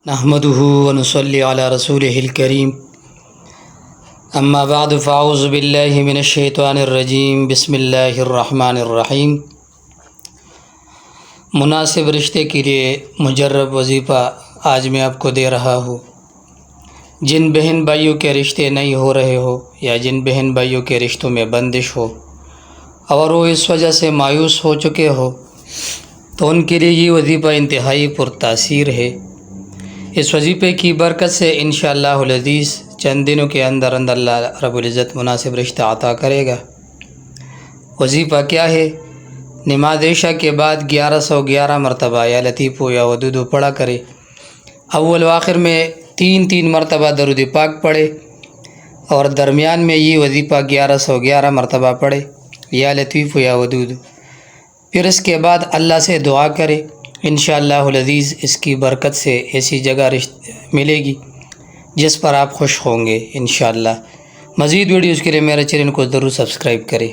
نحمده ونصلي على رسوله الكريم اما بعد فاعوذ بالله من الشیطان الرجیم بسم اللہ الرحمن الرحیم۔ مناسب رشتے کے لیے مجرب وظیفہ آج میں آپ کو دے رہا ہوں۔ جن بہن بھائیوں کے رشتے نہیں ہو رہے ہو یا جن بہن بھائیوں کے رشتوں میں بندش ہو اور وہ اس وجہ سے مایوس ہو چکے ہو تو ان کے لیے یہ وظیفہ انتہائی پرتاثیر ہے۔ اس وظیفے کی برکت سے انشاءاللہ العزیز چند دنوں کے اندر اللہ رب العزت مناسب رشتہ عطا کرے گا۔ وظیفہ کیا ہے؟ نماز عشاء کے بعد 1111 مرتبہ یا لطیف یا ودود پڑھا کرے۔ اول و آخر میں 3 مرتبہ درود پاک پڑھے اور درمیان میں یہ وظیفہ 1111 مرتبہ پڑھے یا لطیف یا ودود۔ پھر اس کے بعد اللہ سے دعا کرے، انشاءاللہ العزیز اس کی برکت سے ایسی جگہ ملے گی جس پر آپ خوش ہوں گے انشاءاللہ۔ مزید ویڈیوز کے لیے میرے چینل کو ضرور سبسکرائب کریں۔